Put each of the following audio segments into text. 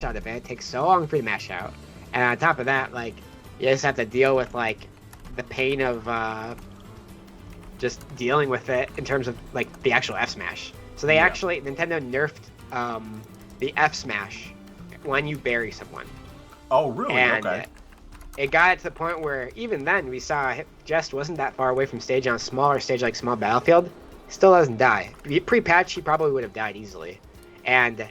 out of it. It takes so long for you to mash out. And on top of that, like, you just have to deal with, like, the pain of just dealing with it in terms of, like, the actual F smash. So they actually, Nintendo nerfed the F smash when you bury someone. Oh, really? And okay. It got to the point where even then we saw Jest wasn't that far away from stage on a smaller stage like Small Battlefield. Still doesn't die. Pre-patch, he probably would have died easily. And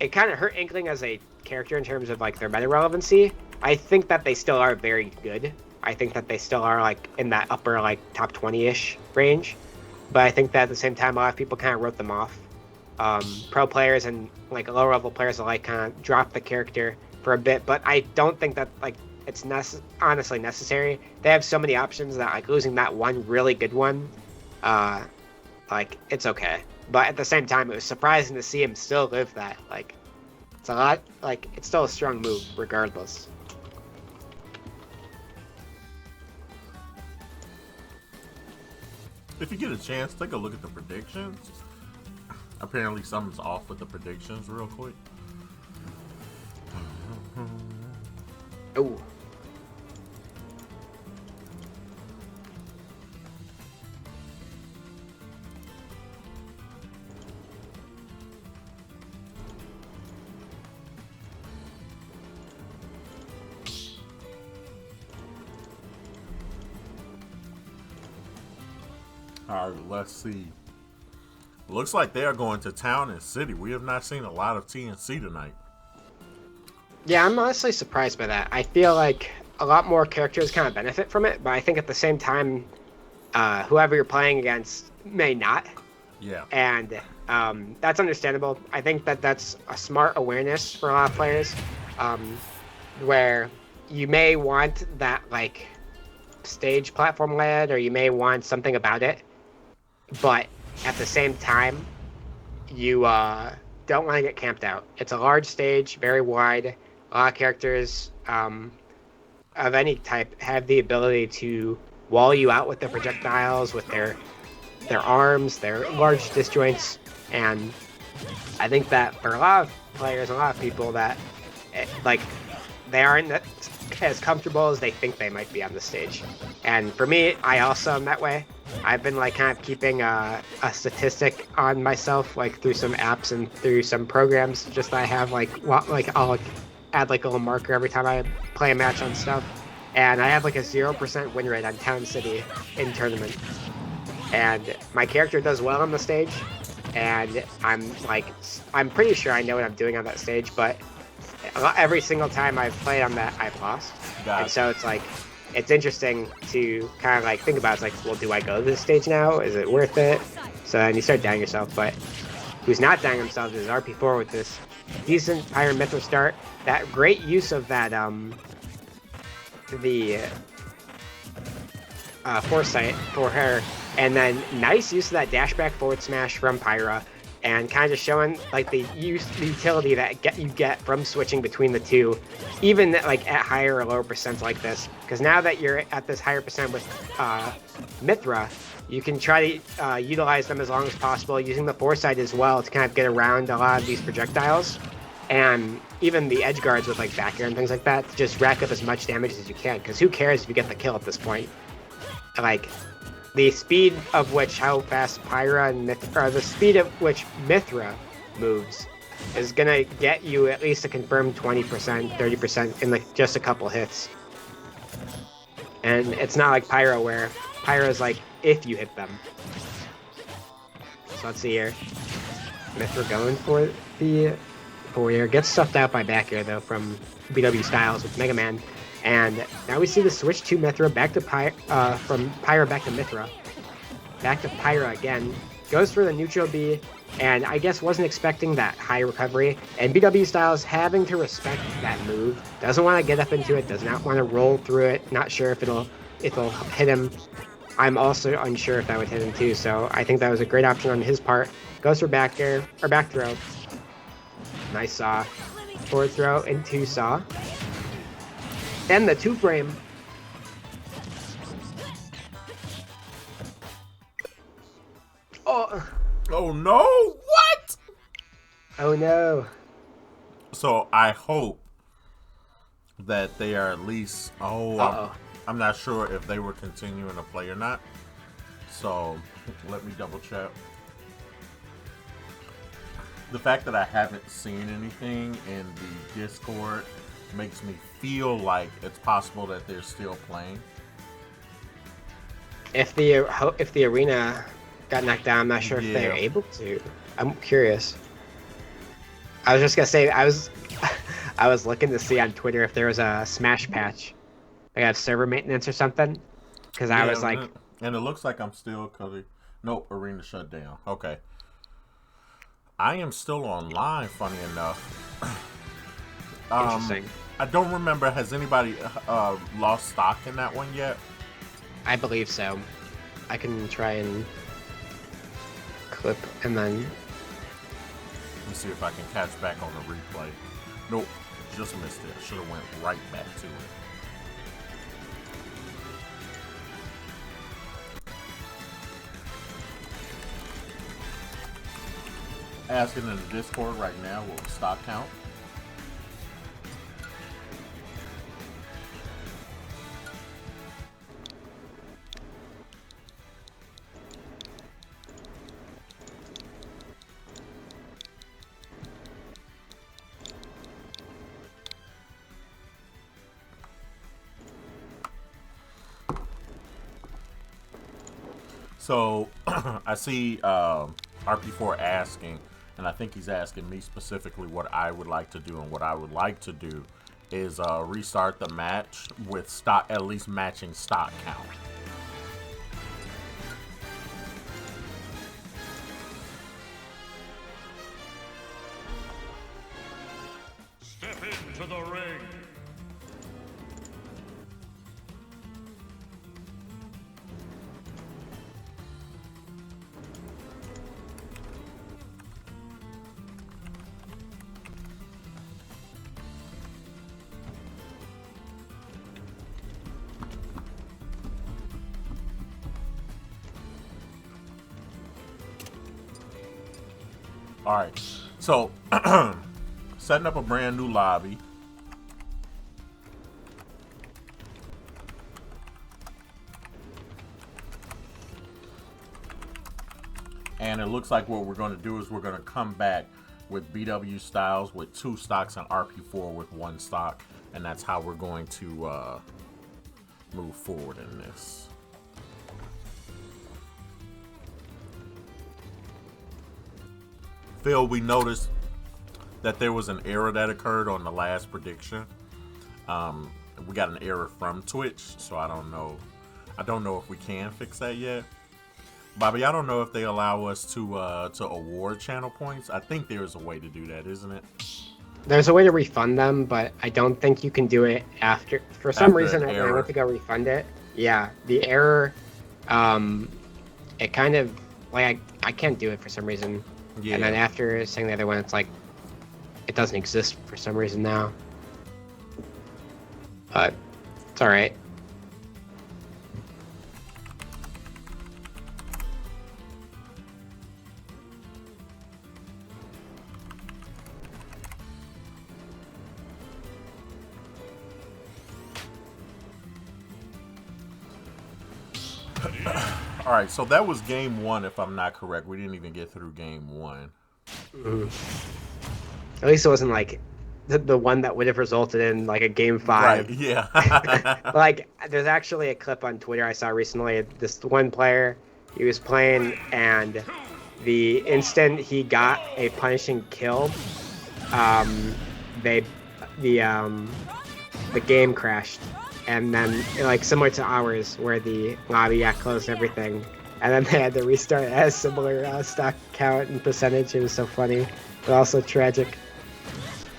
it kind of hurt Inkling as a character in terms of like their meta relevancy. I think that they still are very good. I think that they still are like in that upper like top 20-ish range. But I think that at the same time, a lot of people kind of wrote them off. Pro players and like lower level players alike kind of dropped the character for a bit. But I don't think that like it's honestly necessary. They have so many options that like losing that one really good one, like it's okay. But at the same time, it was surprising to see him still live that. Like it's a lot. Like it's still a strong move regardless. If you get a chance, take a look at the predictions. Apparently something's off with the predictions real quick. Oh. All right, let's see. Looks like they are going to town and city. We have not seen a lot of TNC tonight. Yeah, I'm honestly surprised by that. I feel like a lot more characters kind of benefit from it, but I think at the same time, whoever you're playing against may not. Yeah. And that's understandable. I think that that's a smart awareness for a lot of players, where you may want that like stage platform led, or you may want something about it, but at the same time, you don't want to get camped out. It's a large stage, very wide. A lot of characters of any type have the ability to wall you out with their projectiles, with their arms, their large disjoints, and I think that for a lot of players, a lot of people, that like they aren't as comfortable as they think they might be on the stage. And for me, I also am that way. I've been like kind of keeping a statistic on myself, like through some apps and through some programs. Just that I have like I'll add like a little marker every time I play a match on stuff, and I have like a 0% win rate on Town City in tournament. And my character does well on the stage, and I'm pretty sure I know what I'm doing on that stage, but every single time I've played on that, I've lost. And so it's like, it's interesting to kind of like think about. It's like, well, do I go to this stage now? Is it worth it? So then you start doubting yourself. But who's not doubting himself is RP4 with this decent Pyra Mythra start. That great use of that the foresight for her, and then nice use of that dashback forward smash from Pyra, and kind of just showing like the utility that you get from switching between the two, even like at higher or lower percents like this. Because now that you're at this higher percent with Mythra, you can try to utilize them as long as possible, using the foresight as well to kind of get around a lot of these projectiles, and even the edge guards with like back air and things like that, to just rack up as much damage as you can. Because who cares if you get the kill at this point? Like, the speed of which how fast Pyra and Mythra, or the speed of which Mythra moves, is gonna get you at least a confirmed 20%, 30% in like just a couple hits. And it's not like Pyra, where Pyra's like if you hit them. So let's see here. Mythra going for the forward air. Gets stuffed out by back air though from BW Styles with Mega Man. And now we see the switch to Mythra, back to from Pyra back to Mythra. Back to Pyra again. Goes for the neutral B, and I guess wasn't expecting that high recovery. And BW Styles having to respect that move. Doesn't want to get up into it, does not want to roll through it. Not sure if it'll hit him. I'm also unsure if that would hit him too, so I think that was a great option on his part. Goes for back air, or back throw. Nice saw. Forward throw into saw. And the 2-frame. Oh no! What? Oh no. So I hope that they are at least. I'm not sure if they were continuing to play or not. So let me double check. The fact that I haven't seen anything in the Discord makes me feel like it's possible that they're still playing. If the arena got knocked down, I'm not sure if they're able to. I'm curious. I was just gonna say I was looking to see on Twitter if there was a Smash patch, like have server maintenance or something. Because I was like, and it looks like I'm still nope, arena shut down. Okay. I am still online, funny enough. Interesting. I don't remember, has anybody lost stock in that one yet? I believe so. I can try and clip and then... Let me see if I can catch back on the replay. Nope, just missed it. I should have went right back to it. Asking in the Discord right now, what was stock count? So I see RP4 asking, and I think he's asking me specifically what I would like to do, and what I would like to do is restart the match with stock, at least matching stock count. Step into the ring. All right, so setting up a brand new lobby. And it looks like what we're going to do is we're going to come back with BW Styles with 2 stocks and RP4 with 1 stock. And that's how we're going to move forward in this. Phil, we noticed that there was an error that occurred on the last prediction. We got an error from Twitch, so I don't know if we can fix that yet. Bobby, I don't know if they allow us to award channel points. I think there's a way to do that, isn't it? There's a way to refund them, but I don't think you can do it after. For some reason, when I went to go refund it, yeah, the error, it kind of like I can't do it for some reason. Yeah. And then after saying the other one, it's like it doesn't exist for some reason now. But it's all right. All right, so that was game 1, if I'm not correct. We didn't even get through game 1. At least it wasn't like the one that would have resulted in like a game 5. Right, yeah. Like, there's actually a clip on Twitter I saw recently. This one player, he was playing, and the instant he got a punishing kill, the game crashed. And then, like, similar to ours, where the lobby got closed and everything. And then they had to restart. It has similar stock count and percentage. It was so funny, but also tragic.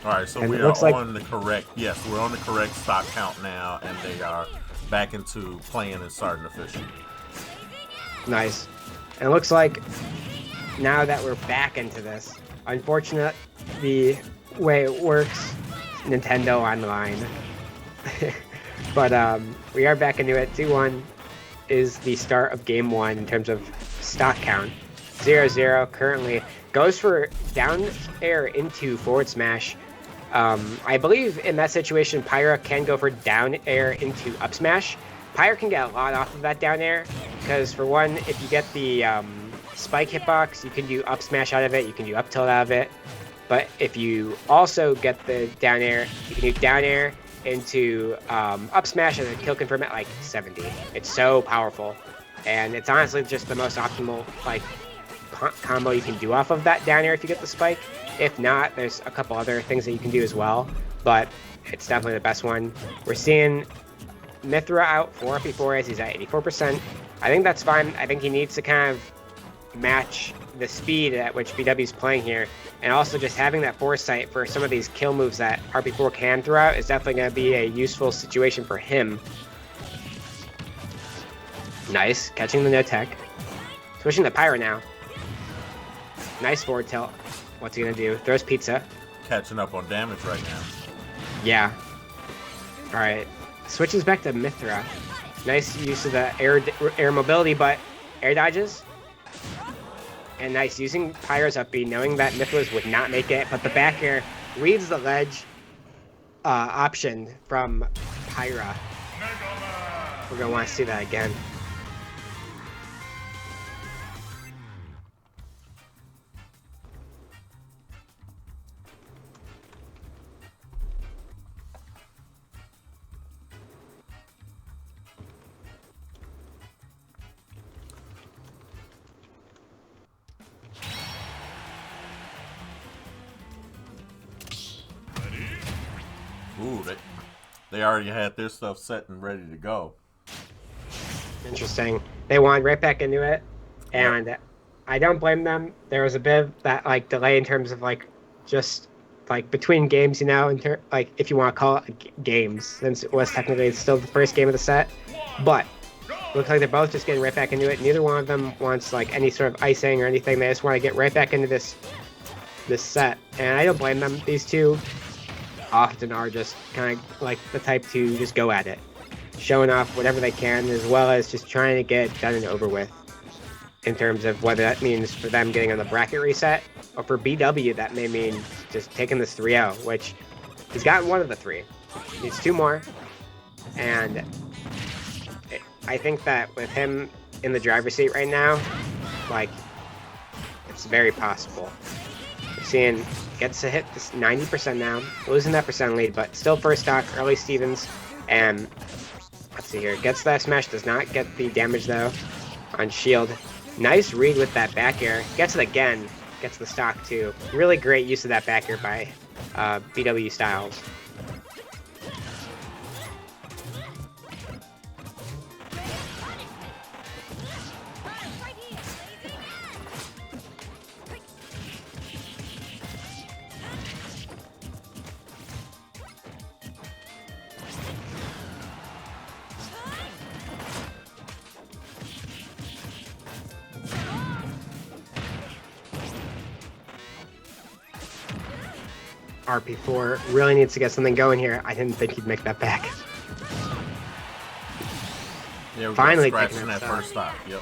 All right, so we are on the correct, yes, we're on the correct stock count now, and they are back into playing and starting officially. Nice. And it looks like now that we're back into this, unfortunate the way it works, Nintendo Online. But we are back into it. 2-1 is the start of game 1 in terms of stock count. 0-0 currently goes for down air into forward smash. I believe in that situation, Pyra can go for down air into up smash. Pyra can get a lot off of that down air, because for one, if you get the spike hitbox, you can do up smash out of it, you can do up tilt out of it. But if you also get the down air, you can do down air into up smash and then kill confirm at like 70. It's so powerful, and it's honestly just the most optimal like combo you can do off of that down air if you get the spike. If not, there's a couple other things that you can do as well, but it's definitely the best one. We're seeing Mythra out for RP4 as he's at 84%. I think that's fine. I think he needs to kind of match the speed at which BW is playing here, and also just having that foresight for some of these kill moves that RP4 can throw out is definitely going to be a useful situation for him. Nice, catching the no tech. Switching to Pyra now. Nice forward tilt. What's he going to do? Throws pizza. Catching up on damage right now. Yeah. Alright. Switches back to Mythra. Nice use of the air mobility, but air dodges. And nice using Pyra's up B, knowing that Mythra's would not make it, but the back air reads the ledge option from Pyra. We're going to want to see that again. Ooh, they already had their stuff set and ready to go. Interesting. They wanted right back into it, and I don't blame them. There was a bit of that like delay in terms of like just like between games, you know, like if you want to call it games, since it was technically still the first game of the set. But it looks like they're both just getting right back into it. Neither one of them wants like any sort of icing or anything. They just want to get right back into this set, and I don't blame them. These two often are just kind of like the type to just go at it, showing off whatever they can, as well as just trying to get it done and over with, in terms of whether that means for them getting on the bracket reset, or for BW that may mean just taking this 3-0, which he's gotten one of the three. He needs two more, and I think that with him in the driver's seat right now, like, it's very possible. We're seeing gets to hit this 90% now, losing that percent lead, but still first stock, early Stevens, and let's see here, gets that smash, does not get the damage though on shield. Nice read with that back air, gets it again, gets the stock too. Really great use of that back air by BW Styles. RP4 really needs to get something going here. I didn't think he'd make that back. Yeah, we finally scratching that first stop. Yep.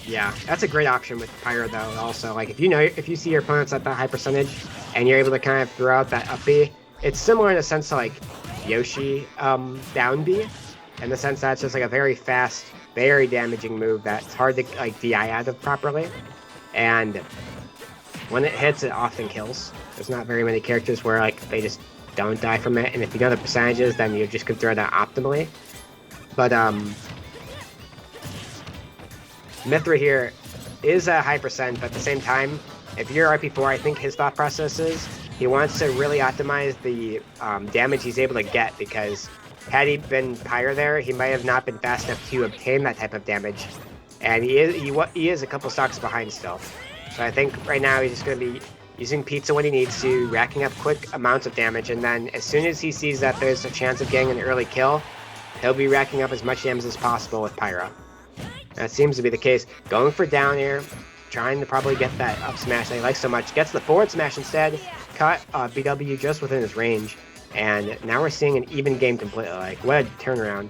Yeah, that's a great option with Pyra though. Also, like if you see your opponents at that high percentage and you're able to kind of throw out that up B, it's similar in a sense to like Yoshi down B, in the sense that it's just like a very fast, very damaging move that's hard to like DI out of properly, and when it hits, it often kills. There's not very many characters where like they just don't die from it, and if you know the percentages, then you just can throw that optimally. But Mythra here is a high percent, but at the same time, if you're RP4, I think his thought process is he wants to really optimize the damage he's able to get, because had he been Pyra there, he might have not been fast enough to obtain that type of damage, and he is a couple stocks behind still. So I think right now he's just going to be using pizza when he needs to, racking up quick amounts of damage, and then as soon as he sees that there's a chance of getting an early kill, he'll be racking up as much damage as possible with Pyra. That seems to be the case. Going for down air, trying to probably get that up smash that he likes so much. Gets the forward smash instead, caught BW just within his range, and now we're seeing an even game completely. Like, what a turnaround.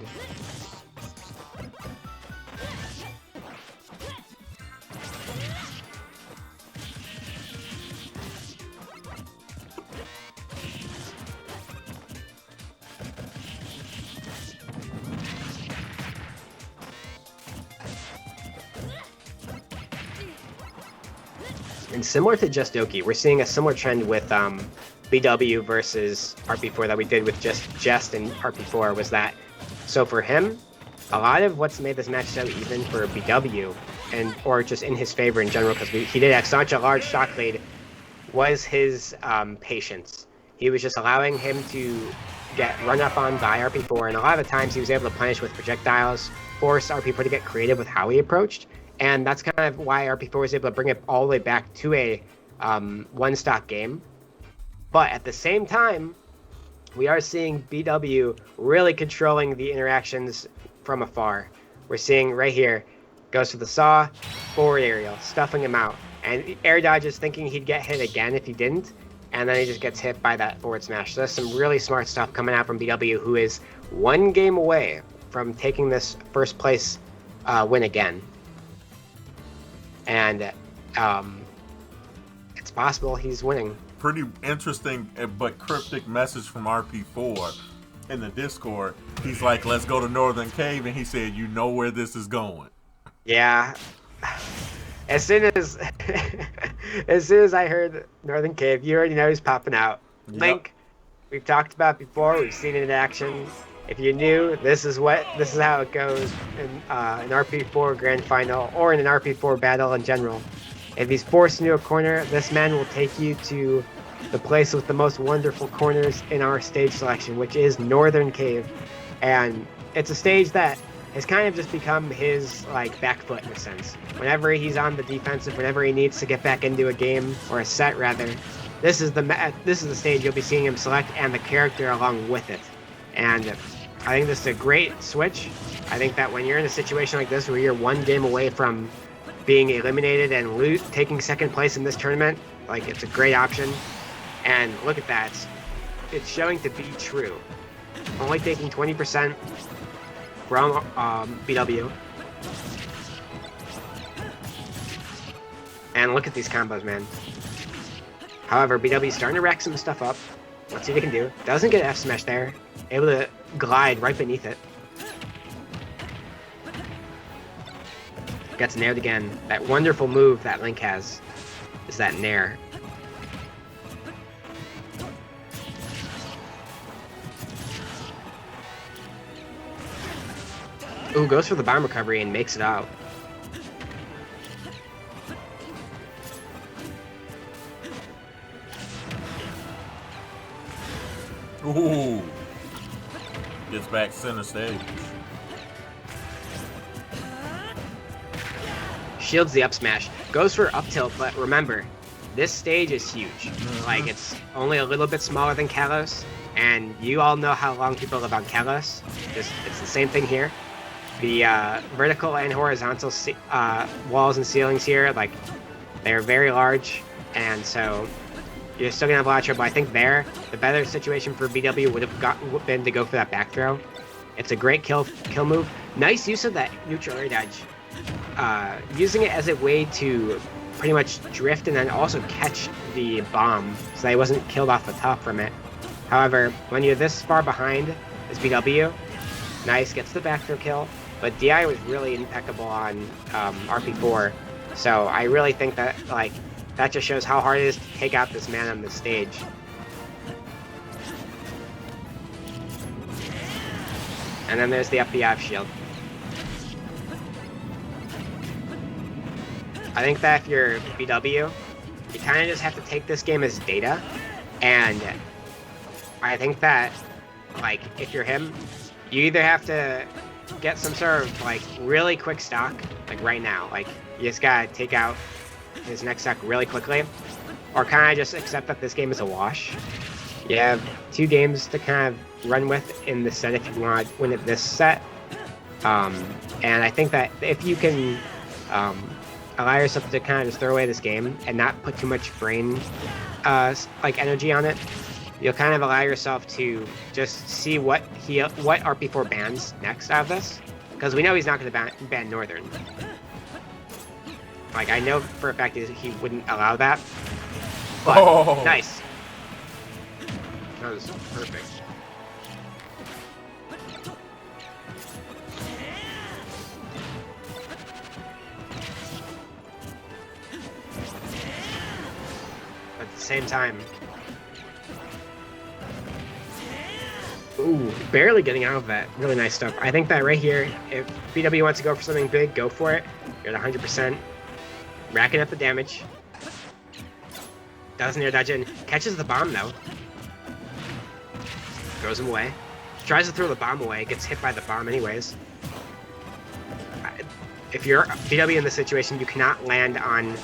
And similar to Just Doki, we're seeing a similar trend with BW versus RP4 that we did with Jest and RP4 was that, so for him, a lot of what's made this match so even for BW, or just in his favor in general, because he did have such a large stock lead, was his patience. He was just allowing him to get run up on by RP4, and a lot of the times he was able to punish with projectiles, force RP4 to get creative with how he approached, and that's kind of why RP4 was able to bring it all the way back to a one-stock game. But at the same time, we are seeing BW really controlling the interactions from afar. We're seeing right here, goes for the saw, forward aerial, stuffing him out, and air dodges thinking he'd get hit again if he didn't, and then he just gets hit by that forward smash. So that's some really smart stuff coming out from BW, who is one game away from taking this first place win again. And it's possible he's winning. Pretty interesting but cryptic message from RP4 in the Discord. He's like, let's go to Northern Cave, and he said, you know where this is going. Yeah. As soon as I heard Northern Cave, you already know he's popping out. Yep. Link, we've talked about before, we've seen it in action. If you're new, this is how it goes in an RP4 grand final or in an RP4 battle in general. If he's forced into a corner, this man will take you to the place with the most wonderful corners in our stage selection, which is Northern Cave. And it's a stage that has kind of just become his back foot in a sense. Whenever he's on the defensive, whenever he needs to get back into a game or a set rather, this is the stage you'll be seeing him select and the character along with it. And I think this is a great switch. I think that when you're in a situation like this where you're one game away from being eliminated and taking second place in this tournament, it's a great option. And look at that, it's showing to be true. Only taking 20% from BW. And look at these combos, man. However, BW's starting to rack some stuff up. Let's see what he can do. Doesn't get F smash there. Able to glide right beneath it. Gets nared again. That wonderful move that Link has is that nair. Ooh, goes for the bomb recovery and makes it out. Ooh. Gets back center stage. Shields the up smash. Goes for up tilt, but remember, this stage is huge. It's only a little bit smaller than Kalos, and you all know how long people live on Kalos. It's the same thing here. The vertical and horizontal walls and ceilings here, they're very large, and so you're still gonna have a lot of trouble. I think the better situation for BW would have been to go for that back throw. It's a great kill move. Nice use of that neutral air dodge. Using it as a way to pretty much drift and then also catch the bomb so that he wasn't killed off the top from it. However, when you're this far behind as BW, nice, gets the back throw kill, but DI was really impeccable on RP4, so I really think that that just shows how hard it is to take out this man on the stage. And then there's the FBF shield. I think that if you're BW, you kind of just have to take this game as data, and I think that, if you're him, you either have to get some sort of, really quick stock, right now, you just gotta take out his next stock really quickly, or kind of just accept that this game is a wash. You have 2 games to kind of run with in this set if you want to win it this set, and I think that if you can allow yourself to kind of just throw away this game and not put too much brain energy on it, you'll kind of allow yourself to just see what RP4 bans next out of this, because we know he's not going to ban Northern. I know for a fact he wouldn't allow that, but nice. That was perfect. the same time. Ooh, barely getting out of that. Really nice stuff. I think that right here, if BW wants to go for something big, go for it. You're at 100%. Racking up the damage. Doesn't air dodge in. Catches the bomb, though. Throws him away. Tries to throw the bomb away. Gets hit by the bomb anyways. If you're BW in this situation, you cannot land on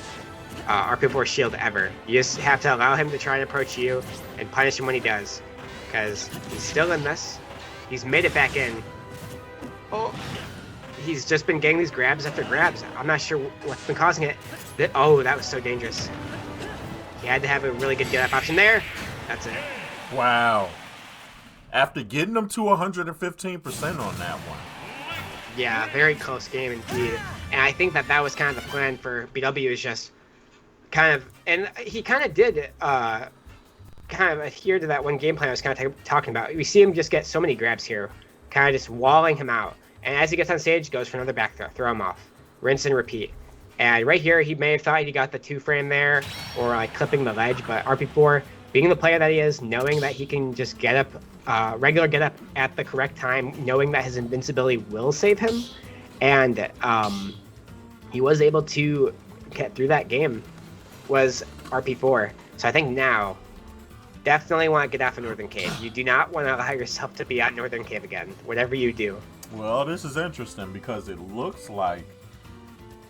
RP4 shield ever. You just have to allow him to try and approach you and punish him when he does. Because he's still in this. He's made it back in. Oh, he's just been getting these grabs after grabs. I'm not sure what's been causing it. Oh, that was so dangerous. He had to have a really good get-up option there. That's it. Wow. After getting him to 115% on that one. Yeah, very close game indeed. And I think that that was kind of the plan for BW, is just kind of, and he kind of did kind of adhere to that one game plan I was kind of talking about. We see him just get so many grabs here, kind of just walling him out. And as he gets on stage, goes for another back throw him off. Rinse and repeat. And right here, he may have thought he got the 2-frame there, or like clipping the ledge, but RP4, being the player that he is, knowing that he can just get up, regular get up at the correct time, knowing that his invincibility will save him, and he was able to get through that game, was RP4. So I think now, definitely want to get off of Northern Cave. You do not want to allow yourself to be at Northern Cave again, whatever you do. Well, this is interesting because it looks like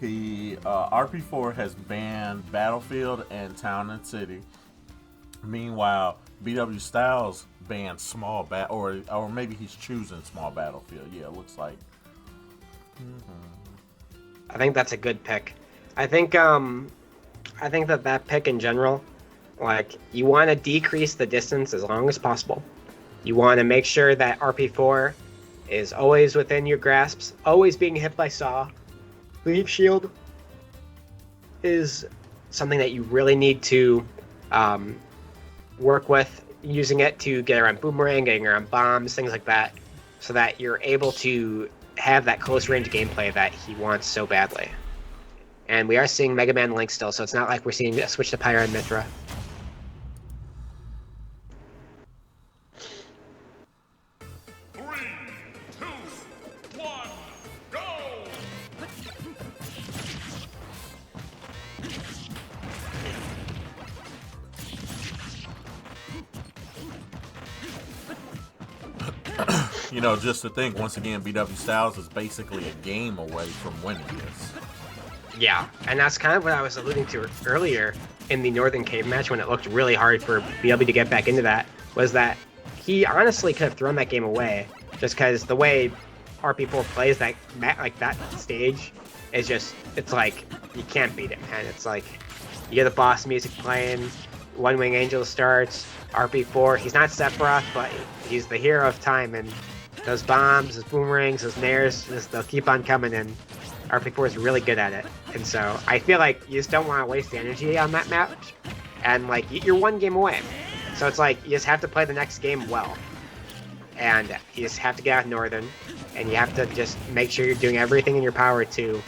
RP4 has banned Battlefield and Town and City. Meanwhile, BW Styles banned small or maybe he's choosing small Battlefield. Yeah, it looks like. I think that's a good pick. I think that pick in general, like, you want to decrease the distance as long as possible. You want to make sure that RP4 is always within your grasps, always being hit by Saw. Leaf Shield is something that you really need to work with, using it to get around Boomerang, getting around bombs, things like that, so that you're able to have that close range gameplay that he wants so badly. And we are seeing Mega Man Link still, so it's not like we're seeing a switch to Pyra and Mythra. You know, just to think, once again, BW Styles is basically a game away from winning this. Yeah, and that's kind of what I was alluding to earlier in the Northern Cave match, when it looked really hard for BW to get back into that, was that he honestly could have thrown that game away, just because the way RP4 plays that stage is just, it's like, you can't beat him, and it's like, you get the boss music playing, One Wing Angel starts, RP4, he's not Sephiroth, but he's the hero of time, and those bombs, those boomerangs, those nairs, they'll keep on coming, and RP4 is really good at it. And so I feel like you just don't want to waste the energy on that match, and like, you're one game away. So it's like, you just have to play the next game well. And you just have to get out Northern, and you have to just make sure you're doing everything in your power to,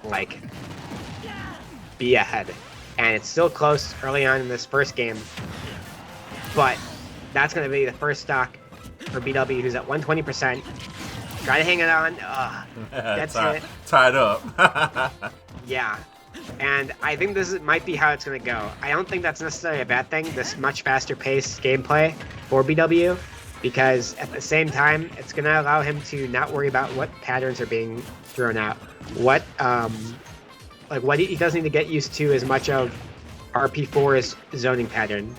like, be ahead. And it's still close early on in this first game, but that's going to be the first stock for BW, who's at 120%. Try to hang it on. That's it. Tied up. Yeah. And I think this might be how it's going to go. I don't think that's necessarily a bad thing, this much faster paced gameplay for BW, because at the same time, it's going to allow him to not worry about what patterns are being thrown out. What he doesn't need to get used to as much of RP4's zoning pattern.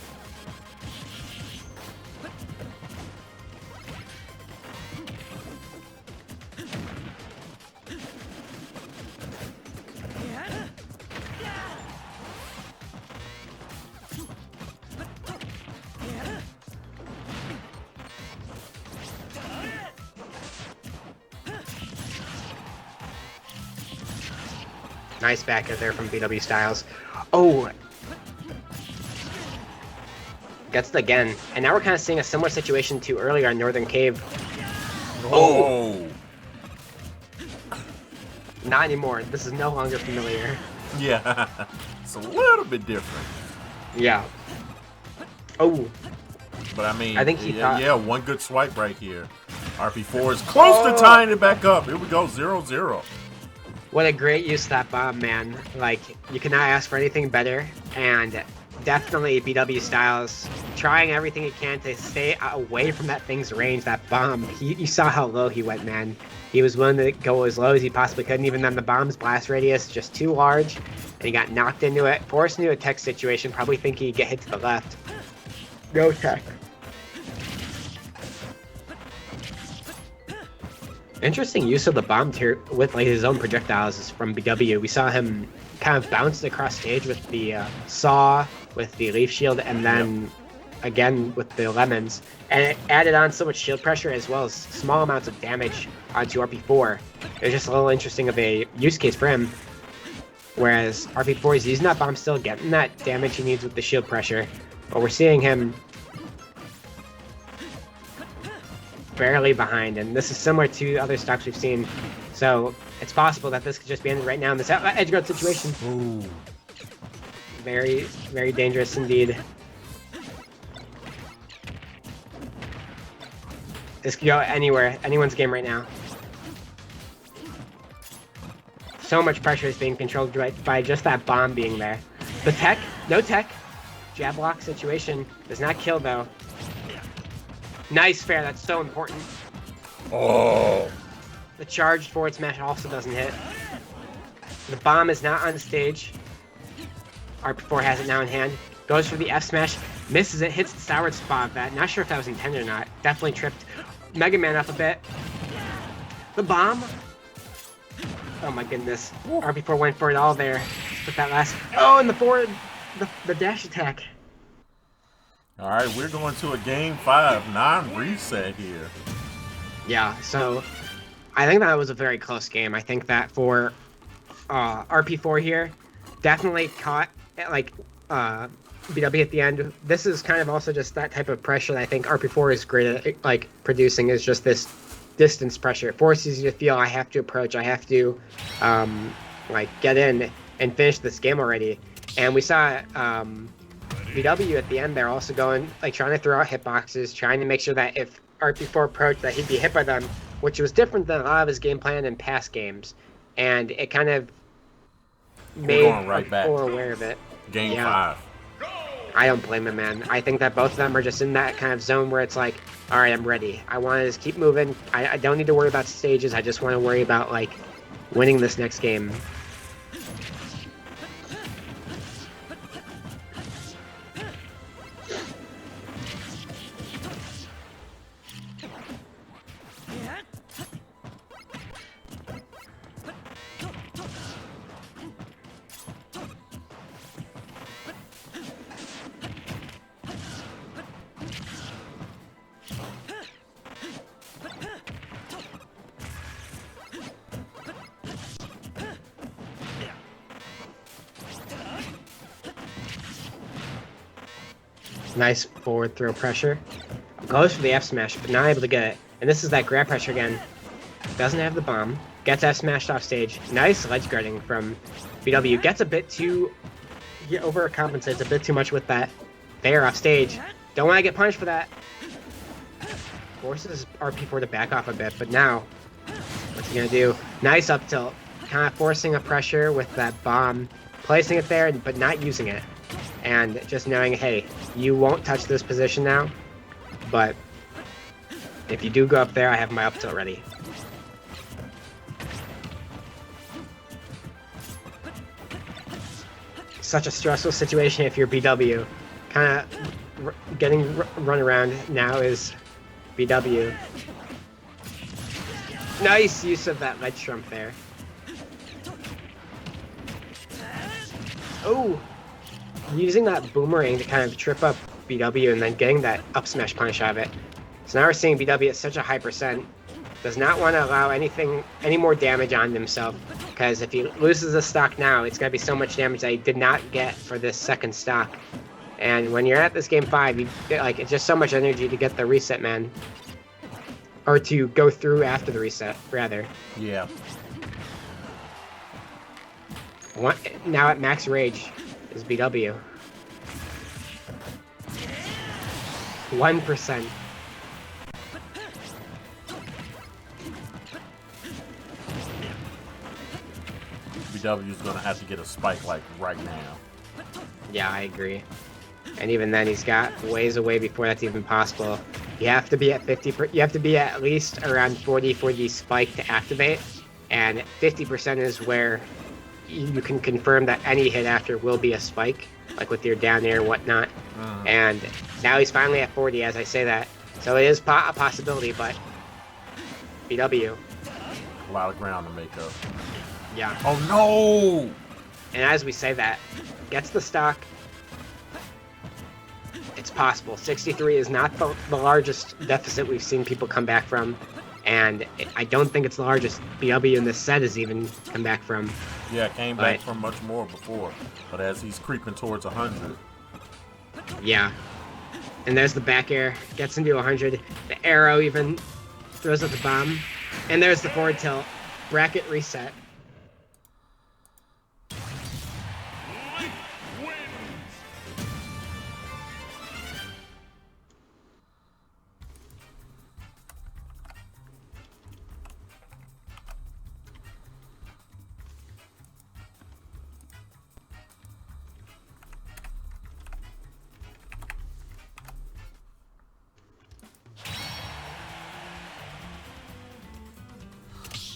Nice back there from BW Styles. Oh! Gets it again. And now we're kind of seeing a similar situation to earlier on Northern Cave. Oh! Not anymore. This is no longer familiar. Yeah. It's a little bit different. Yeah. Oh. But I mean, I think he thought... yeah, one good swipe right here. RP4 is close to tying it back up. Here we go, 0-0. What a great use of that bomb, man. Like, you cannot ask for anything better. And definitely BW Styles trying everything he can to stay away from that thing's range, that bomb. You saw how low he went, man. He was willing to go as low as he possibly could, and even then the bomb's blast radius just too large, and he got knocked into it, forced into a tech situation, probably thinking he'd get hit to the left. No tech. Interesting use of the bomb tier with like his own projectiles from BW. We saw him kind of bounce across stage with the saw, with the leaf shield, and then again with the lemons. And it added on so much shield pressure as well as small amounts of damage onto RP4. It was just a little interesting of a use case for him. Whereas RP4 is using that bomb still, getting that damage he needs with the shield pressure. But we're seeing him barely behind, and this is similar to other stocks we've seen, so it's possible that this could just be ended right now in this edge guard situation. Ooh. Very, very dangerous indeed. This could go anywhere, anyone's game right now. So much pressure is being controlled by just that bomb being there. The tech, no tech. Jab lock situation does not kill though. Nice fair, that's so important. Oh. The charged forward smash also doesn't hit. The bomb is not on stage. RP4 has it now in hand. Goes for the F smash, misses it, hits the soured spot of that. Not sure if that was intended or not. Definitely tripped Mega Man up a bit. The bomb. Oh my goodness. RP4 went for it all there. With that last... Oh, and the forward... The dash attack. All right, we're going to a game 5 non-reset here. Yeah, so I think that was a very close game. I think that for RP4 here, definitely caught like BW at the end. This is kind of also just that type of pressure that I think RP4 is great at like producing, is just this distance pressure. It forces you to feel I have to approach, I have to like get in and finish this game already. And we saw BW at the end there also going, like trying to throw out hitboxes, trying to make sure that if RP4 approached that he'd be hit by them, which was different than a lot of his game plan in past games. And it kind of made RP4 aware of it. Game 5. I don't blame him, man. I think that both of them are just in that kind of zone where it's like, all right, I'm ready. I want to just keep moving. I don't need to worry about stages. I just want to worry about like winning this next game. Nice forward throw pressure. Goes for the F smash, but not able to get it. And this is that grab pressure again. Doesn't have the bomb. Gets F smashed off stage. Nice ledge guarding from BW. Gets a bit too... overcompensates a bit too much with that there off stage. Don't want to get punished for that. Forces RP4 to back off a bit, but now, what's he gonna do? Nice up tilt. Kind of forcing a pressure with that bomb. Placing it there, but not using it. And just knowing, hey, you won't touch this position now, but if you do go up there, I have my up tilt ready. Such a stressful situation if you're BW. Kind of getting run around now is BW. Nice use of that ledge trump there. Oh! Using that boomerang to kind of trip up BW and then getting that up smash punish out of it. So now we're seeing BW at such a high percent. Does not want to allow any more damage on himself, because if he loses the stock now, it's going to be so much damage that he did not get for this second stock. And when you're at this game 5, you get, like, it's just so much energy to get the reset, man. Or to go through after the reset, rather. Yeah. Now at max rage is BW. 1%. BW is going to have to get a spike like right now. Yeah, I agree. And even then, he's got ways away before that's even possible. You have to be at 50. You have to be at least around 40 for the spike to activate, and 50% is where you can confirm that any hit after will be a spike, like with your down air and whatnot. And now he's finally at 40 as I say that, so it is a possibility. But BW, A lot of ground to make up. yeah. Oh no! And as we say that, gets the stock. It's possible. 63 is not the largest deficit we've seen people come back from, and I don't think it's the largest BW in this set has even come back from. Yeah, came back from much more before, but as he's creeping towards 100. Yeah. And there's the back air, gets into 100. The arrow even throws up the bomb, and there's the forward tilt. Bracket reset.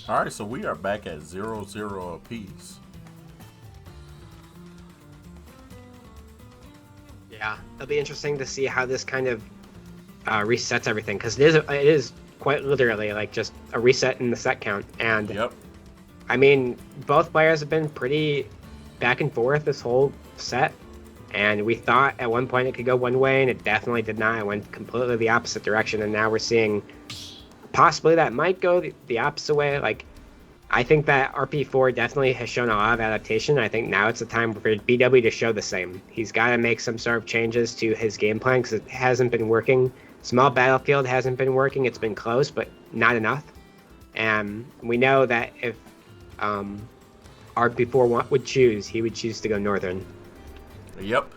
All right, so we are back at 0-0 apiece. Yeah, it'll be interesting to see how this kind of resets everything, because it is quite literally like just a reset in the set count. And Yep. I mean, both players have been pretty back and forth this whole set, and we thought at one point it could go one way, and it definitely did not. It went completely the opposite direction, and now we're seeing possibly that might go the opposite way. Like, I think that RP4 definitely has shown a lot of adaptation. I think now it's the time for BW to show the same. He's got to make some sort of changes to his game plan because it hasn't been working. Small battlefield hasn't been working. It's been close, but not enough. And we know that if RP4 would choose, he would choose to go Northern. Yep.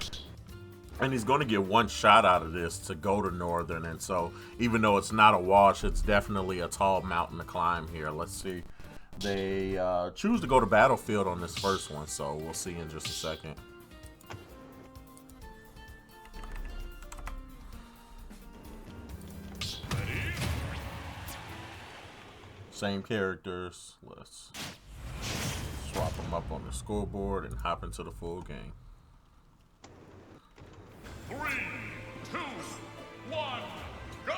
And he's going to get one shot out of this to go to Northern. And so even though it's not a wash, it's definitely a tall mountain to climb here. Let's see. They choose to go to Battlefield on this first one, so we'll see in just a second. Same characters. Let's swap them up on the scoreboard and hop into the full game. 3, 2, 1, go!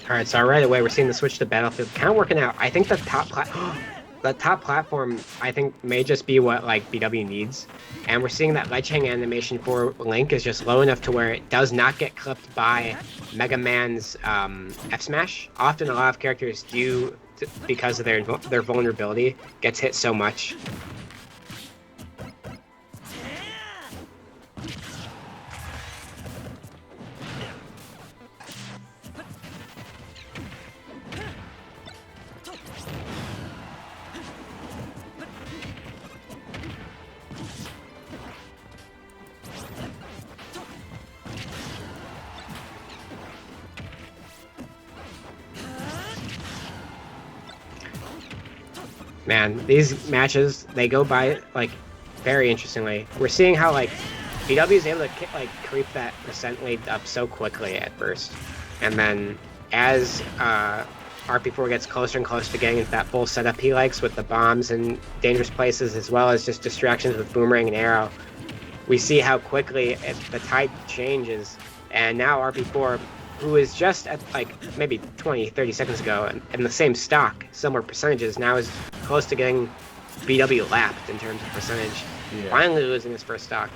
All right, so right away we're seeing the switch to Battlefield kind of working out. I think the top platform I think may just be what like BW needs, and we're seeing that ledge hang animation for Link is just low enough to where it does not get clipped by Mega Man's F smash. Often a lot of characters do because of their vulnerability gets hit so much. Man, these matches, they go by, like, very interestingly. We're seeing how, like, BW is able to, like, creep that percent lead up so quickly at first. And then, as RP4 gets closer and closer to getting into that full setup he likes with the bombs and dangerous places, as well as just distractions with Boomerang and Arrow, we see how quickly the tide changes. And now RP4, who is just at like maybe 20-30 seconds ago in the same stock, similar percentages, now is close to getting BW lapped in terms of percentage. Yeah. Finally losing his first stock.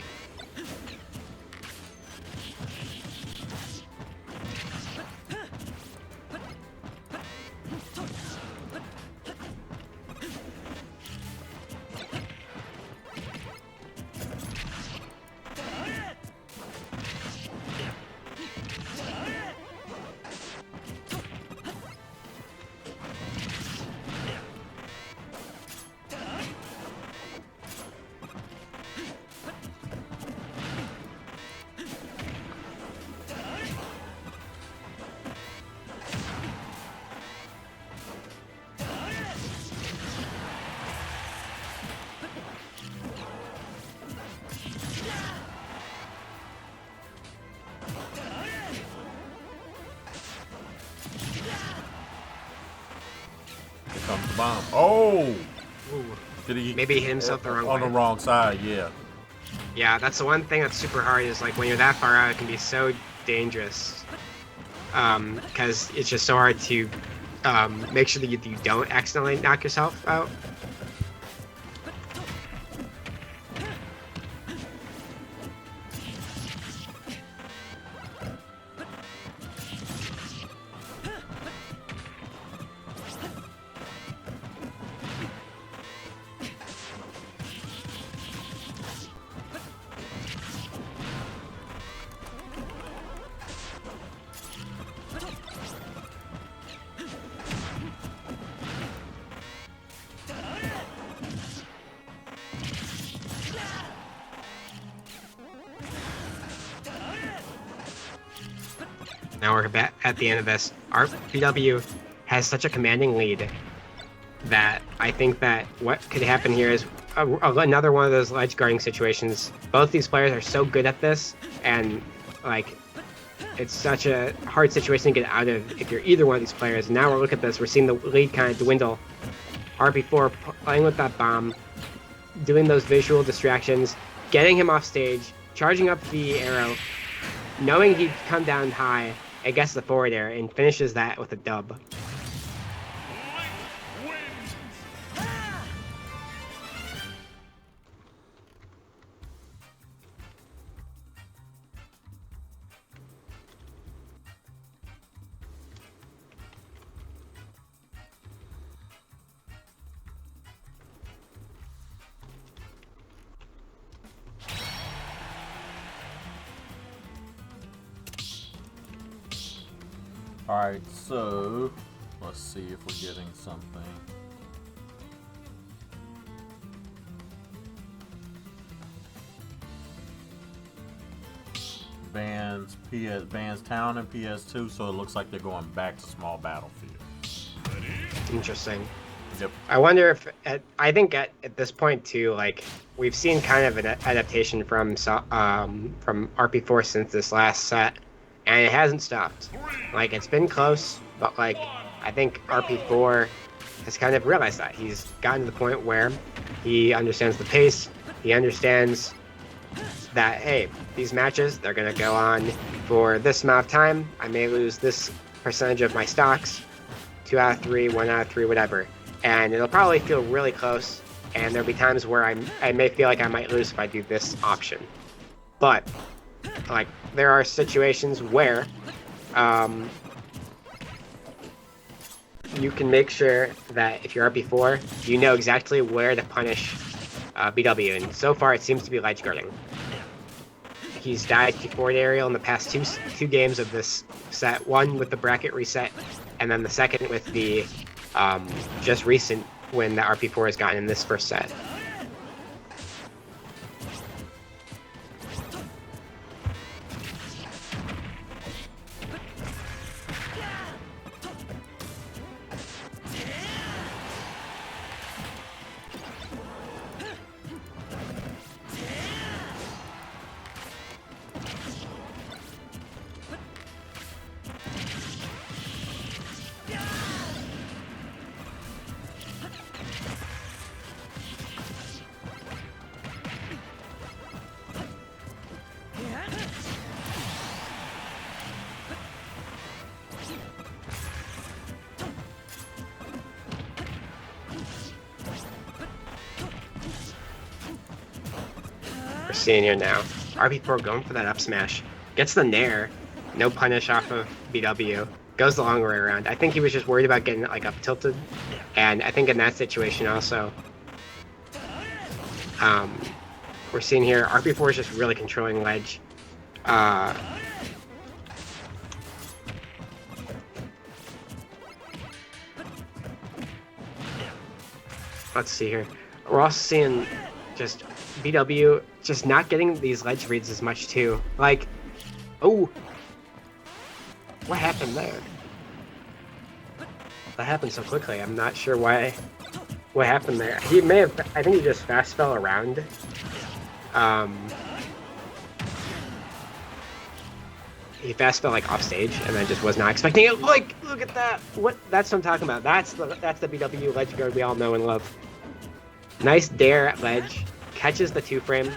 bomb. Oh! Ooh. Did he Maybe he hit himself the wrong on way. the wrong side? Yeah. Yeah, that's the one thing that's super hard is like when you're that far out, it can be so dangerous. Because it's just so hard to make sure that you don't accidentally knock yourself out. Now we're back at the end of this. RPW has such a commanding lead that I think that what could happen here is another one of those ledge guarding situations. Both these players are so good at this, and like it's such a hard situation to get out of if you're either one of these players. Now we're looking at this, we're seeing the lead kind of dwindle. RP4 playing with that bomb, doing those visual distractions, getting him off stage, charging up the arrow, knowing he'd come down high, and gets the forward air and finishes that with a dub. Alright, so let's see if we're getting something. Bans Town and PS2, so it looks like they're going back to small battlefield. Interesting. Yep. I wonder if I think at this point too, like we've seen kind of an adaptation from RP4 since this last set, and it hasn't stopped. Like it's been close, but like I think RP4 has kind of realized that he's gotten to the point where he understands the pace. He understands that hey, these matches they're gonna go on for this amount of time. I may lose this percentage of my stocks, 2 out of 3, 1 out of 3, whatever. And it'll probably feel really close, and there'll be times where I may feel like I might lose if I do this option. But, like, there are situations where you can make sure that if you're RP4, you know exactly where to punish BW, and so far it seems to be ledge guarding. He's died to forward aerial in the past two games of this set, one with the bracket reset, and then the second with the just recent win that RP4 has gotten in this first set. Seeing here now. RP4 going for that up smash. Gets the nair. No punish off of BW. Goes the long way around. I think he was just worried about getting like up tilted. And I think in that situation also, we're seeing here RP4 is just really controlling ledge. Let's see here. We're also seeing just BW just not getting these ledge reads as much too. Like, oh, what happened there? That happened so quickly. I'm not sure why. What happened there? He may have. I think he just fast fell around. he fast fell like off stage, and I just was not expecting it. Like, look at that! What? That's what I'm talking about. That's the BW ledge guard we all know and love. Nice dare at ledge, catches the 2-frame.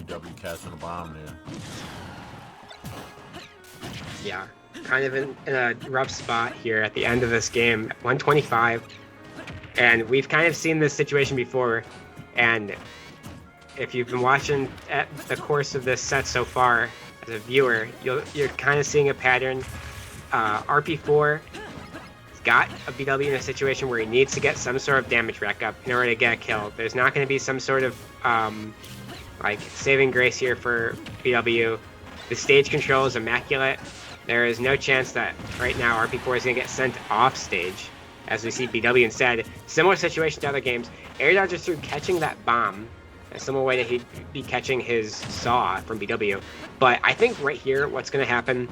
BW catching a bomb there. Yeah, kind of in a rough spot here at the end of this game, 125. And we've kind of seen this situation before. And if you've been watching at the course of this set so far as a viewer, you're kind of seeing a pattern. RP4 has got a BW in a situation where he needs to get some sort of damage rack up in order to get a kill. There's not going to be some sort of like saving grace here for BW. The stage control is immaculate. There is no chance that right now RP4 is going to get sent off stage, as we see BW instead. Similar situation to other games. Air dodges through catching that bomb, a similar way that he'd be catching his saw from BW. But I think right here, what's going to happen,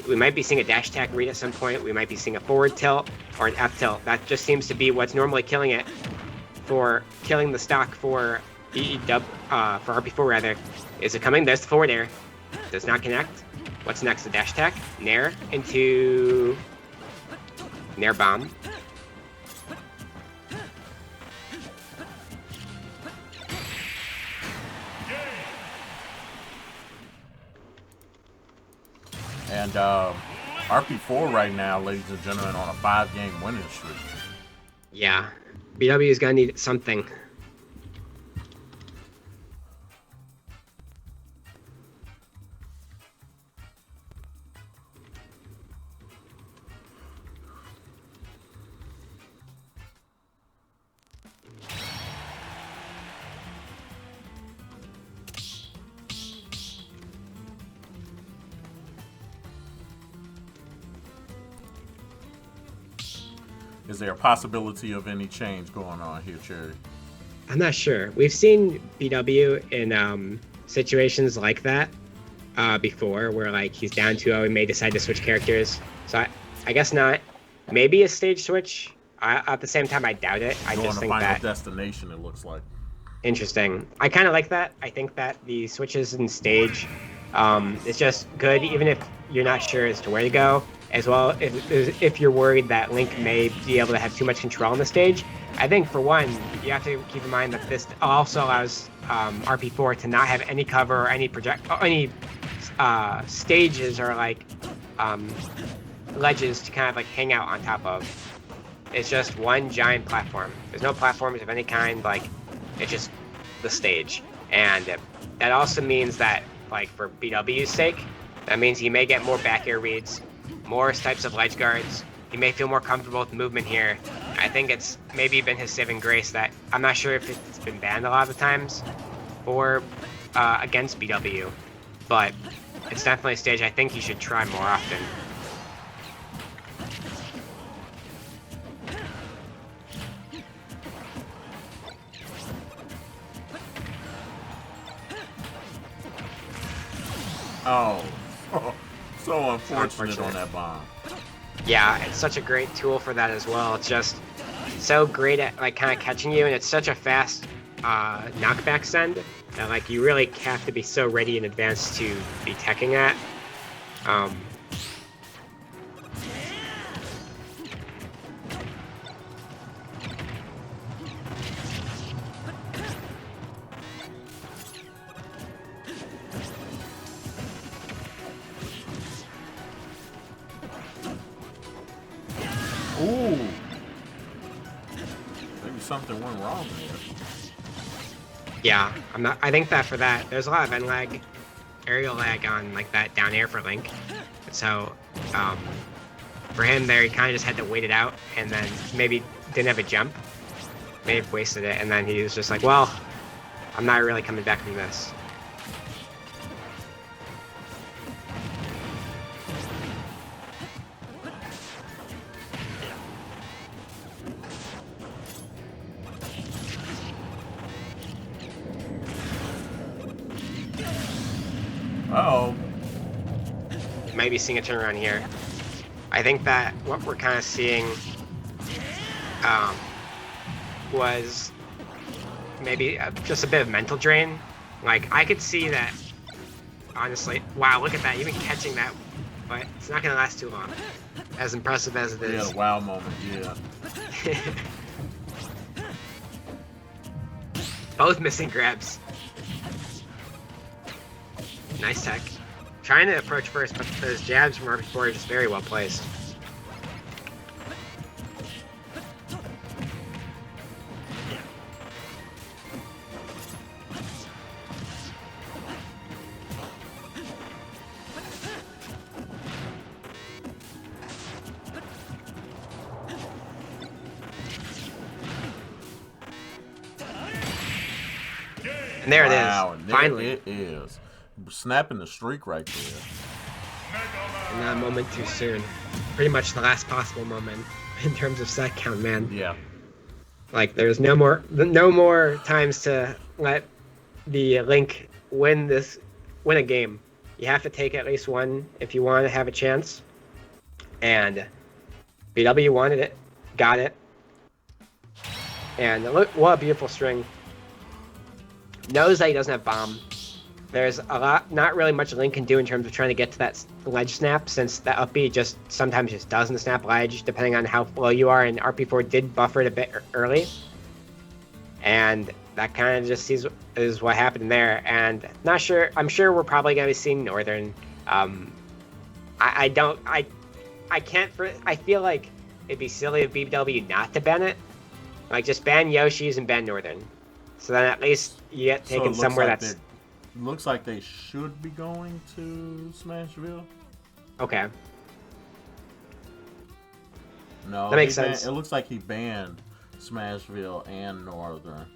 we might be seeing a dash attack read at some point. We might be seeing a forward tilt or an F tilt. That just seems to be what's normally killing it, for killing the stock for for RP4 rather. Is it coming? There's the forward air. Does not connect. What's next? The dash attack. Nair into Nair bomb. And RP4 right now, ladies and gentlemen, on a 5-game winning streak. Yeah, BW is gonna need something. Is there a possibility of any change going on here, Cherry? I'm not sure. We've seen BW in situations like that before, where like he's down 2-0 and may decide to switch characters. So I guess not. Maybe a stage switch. At the same time, I doubt it. I just think Final that Destination, it looks like. Interesting. I kind of like that. I think that the switches in stage is just good, even if you're not sure as to where to go. As well, if you're worried that Link may be able to have too much control on the stage. I think, for one, you have to keep in mind that this also allows RP4 to not have any cover or any stages or like ledges to kind of like hang out on top of. It's just one giant platform. There's no platforms of any kind. Like, it's just the stage, and that also means that, like, for BW's sake, that means he may get more back air reads, more types of ledge guards. He may feel more comfortable with movement here. I think it's maybe been his saving grace that I'm not sure if it's been banned a lot of the times for against BW, but it's definitely a stage I think he should try more often. Oh, so unfortunate on that bomb. Yeah, it's such a great tool for that as well. It's just so great at like kind of catching you, and it's such a fast knockback send that like you really have to be so ready in advance to be teching at. Ooh. Maybe something went wrong there. Yeah, I think that for that, there's a lot of end lag, aerial lag on like that down air for Link. So, for him there, he kind of just had to wait it out, and then maybe didn't have a jump, may have wasted it, and then he was just like, well, I'm not really coming back from this. Uh-oh. Might be seeing a turnaround here. I think that what we're kind of seeing was maybe just a bit of mental drain. Like, I could see that, honestly. Wow, look at that, even catching that, but it's not going to last too long. As impressive as it is. Yeah, wow moment, yeah. Both missing grabs. Nice tech. Trying to approach first, but those jabs from RP4 are just very well placed. And there Wow, it is. Finally. It is. Snapping the streak right there. And not a moment too soon. Pretty much the last possible moment in terms of set count, man. Yeah. Like, there's no more times to let the Link win a game. You have to take at least one if you want to have a chance. And BW wanted it, got it. And look, what a beautiful string. Knows that he doesn't have bomb. There's not really much Link can do in terms of trying to get to that ledge snap, since that up B sometimes just doesn't snap ledge, depending on how low you are, and RP4 did buffer it a bit early. And that kind of just is what happened there. And not sure, I'm sure we're probably going to be seeing Northern. I feel like it'd be silly of BW not to ban it. Like, just ban Yoshi's and ban Northern. So then at least you get taken somewhere like that's... Looks like they should be going to Smashville. Okay. No, that makes sense. It looks like he banned Smashville and Northern.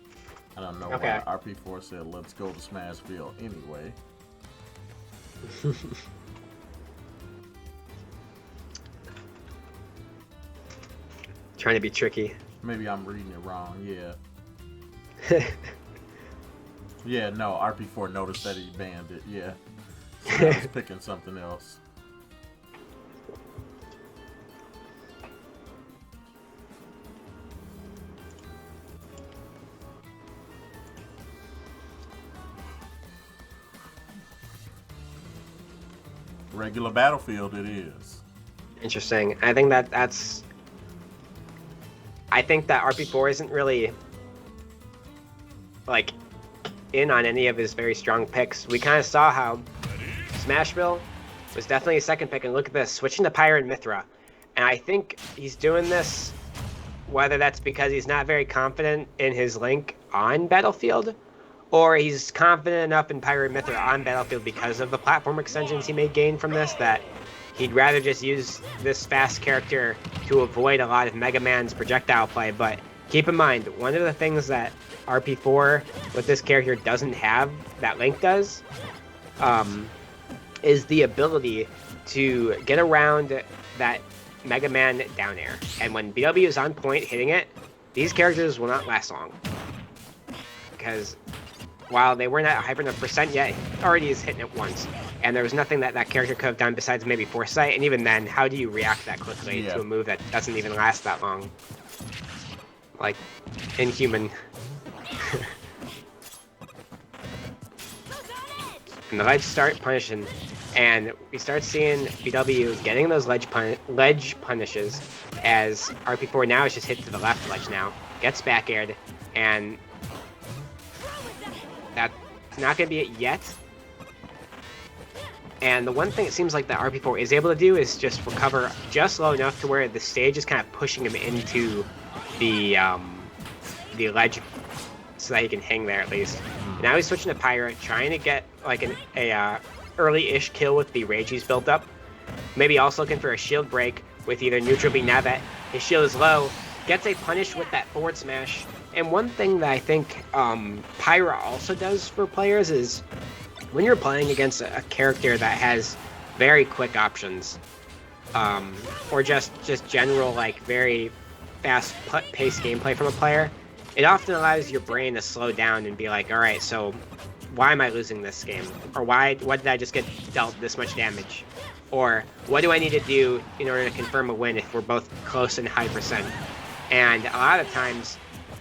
I don't know Okay. why RP4 said let's go to Smashville anyway. Trying to be tricky. Maybe I'm reading it wrong, yeah. Yeah, no, RP4 noticed that he banned it, yeah. So I was picking something else. Regular Battlefield it is. Interesting. I think that RP4 isn't really like in on any of his very strong picks. We kind of saw how Smashville was definitely a second pick, and look at this, switching to Pyra and Mythra. And I think he's doing this, whether that's because he's not very confident in his Link on Battlefield, or he's confident enough in Pyra and Mythra on Battlefield because of the platform extensions he may gain from this, that he'd rather just use this fast character to avoid a lot of Mega Man's projectile play. But keep in mind, one of the things that RP4 with this character doesn't have, that Link does, is the ability to get around that Mega Man down air. And when BW is on point hitting it, these characters will not last long. Because while they weren't at hyper enough percent yet, he already is hitting it once. And there was nothing that character could have done besides maybe foresight, and even then, how do you react that quickly to a move that doesn't even last that long? Like, inhuman. And the ledge start punishing, and we start seeing BW getting those ledge punishes, as RP4 now is just hit to the left ledge now, gets back aired, and that's not going to be it yet. And the one thing it seems like that RP4 is able to do is just recover just low enough to where the stage is kind of pushing him into the the ledge so that he can hang there at least. Now he's switching to Pyra, trying to get like a early-ish kill with the rage he's built up. Maybe also looking for a shield break with either neutral B. Now that his shield is low, gets a punish with that forward smash. And one thing that I think Pyra also does for players is when you're playing against a character that has very quick options, or just general like very fast-paced gameplay from a player, it often allows your brain to slow down and be like, all right, so why am I losing this game? Or what did I just get dealt this much damage? Or what do I need to do in order to confirm a win if we're both close and high percent? And a lot of times,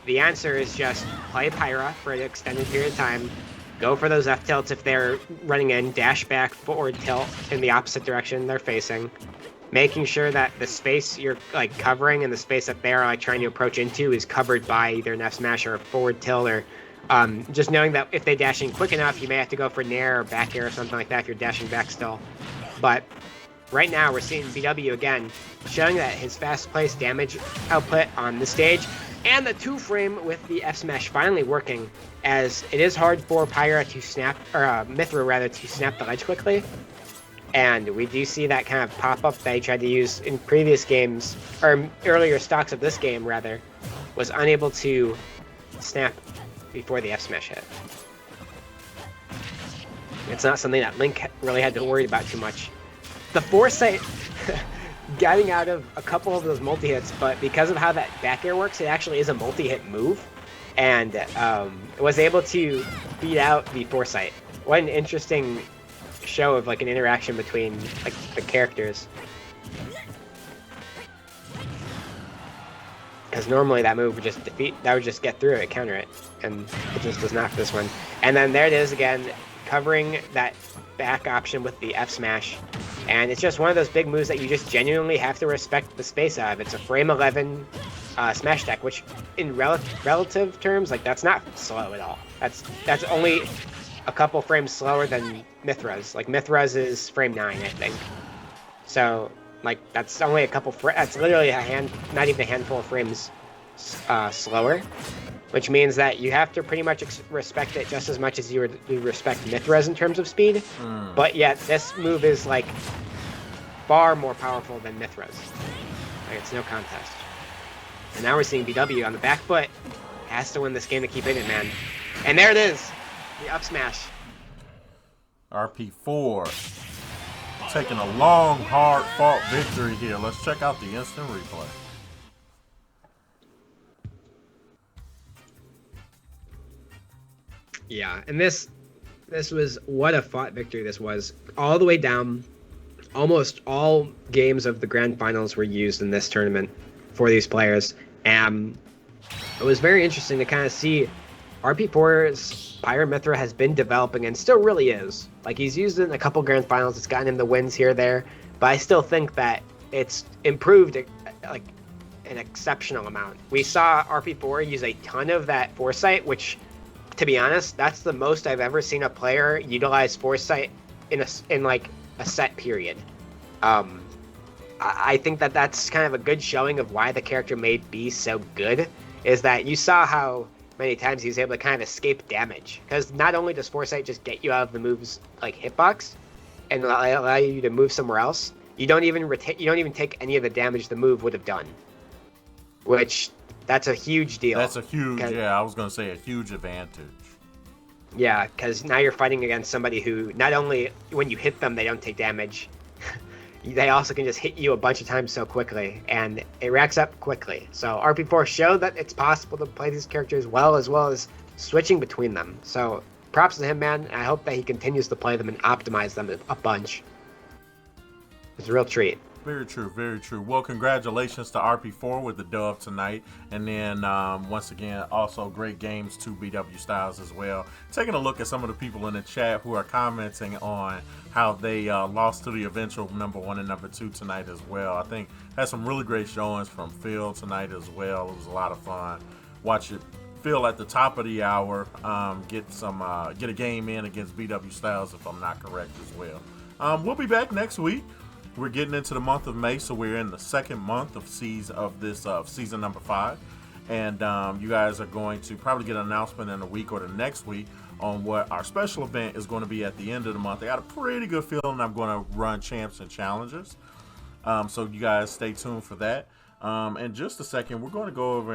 the answer is just play Pyra for an extended period of time, go for those F tilts if they're running in, dash back, forward tilt in the opposite direction they're facing, making sure that the space you're like covering and the space that they're like trying to approach into is covered by either an F smash or a forward tilt, or just knowing that if they dash in quick enough, you may have to go for nair or back air or something like that if you're dashing back still. But right now we're seeing BW again showing that his fast-paced damage output on the stage and the 2-frame with the F smash finally working, as it is hard for Pyra to snap, or Mythra rather, to snap the ledge quickly. And we do see that kind of pop-up that he tried to use in previous games, or earlier stocks of this game rather, was unable to snap before the F smash hit. It's not something that Link really had to worry about too much. The foresight getting out of a couple of those multi-hits, but because of how that back air works, it actually is a multi-hit move, and was able to beat out the foresight. What an interesting show of like an interaction between like the characters. Because normally that move would just just get through it, counter it, and it just does not for this one. And then there it is again, covering that back option with the F smash. And it's just one of those big moves that you just genuinely have to respect the space out of. It's a frame 11 smash attack, which in relative terms, like that's not slow at all. That's only a couple frames slower than Mythra's. Like Mythra's is frame 9, I think. So like that's only a couple. That's literally not even a handful of frames slower, which means that you have to pretty much respect it just as much as you would respect Mythra's in terms of speed. But yet this move is like far more powerful than Mythra's. Like it's no contest. And now we're seeing BW on the back foot. Has to win this game to keep in it, man. And there it is, the up smash. RP4 taking a long, hard-fought victory here. Let's check out the instant replay. Yeah, and this was what a fought victory this was. All the way down, almost all games of the grand finals were used in this tournament for these players. And it was very interesting to kind of see RP4's Pyra Mythra has been developing and still really is. Like he's used it in a couple grand finals, it's gotten him the wins here or there, but I still think that it's improved like an exceptional amount. We saw RP4 use a ton of that foresight, which, to be honest, that's the most I've ever seen a player utilize foresight in like a set period. I think that that's kind of a good showing of why the character made B so good, is that you saw how many times he was able to kind of escape damage. Because not only does foresight just get you out of the move's like hitbox and allow you to move somewhere else, you don't even take any of the damage the move would have done. Which, that's a huge deal. That's a huge, I was going to say a huge advantage. Yeah, because now you're fighting against somebody who, not only when you hit them, they don't take damage, they also can just hit you a bunch of times so quickly, and it racks up quickly. So RP4 showed that it's possible to play these characters well as switching between them. So props to him, man. I hope that he continues to play them and optimize them a bunch. It's a real treat. Very true, very true. Well, congratulations to RP4 with the dub tonight. And then, once again, also great games to BW Styles as well. Taking a look at some of the people in the chat who are commenting on how they lost to the eventual #1 and #2 tonight as well. I think had some really great showings from Phil tonight as well. It was a lot of fun. Watch it. Phil at the top of the hour get a game in against BW Styles, if I'm not correct, as well. We'll be back next week. We're getting into the month of May, so we're in the second month of season number 5. And you guys are going to probably get an announcement in a week or the next week on what our special event is going to be at the end of the month. I got a pretty good feeling I'm going to run champs and challenges. So you guys stay tuned for that. In just a second, we're going to go over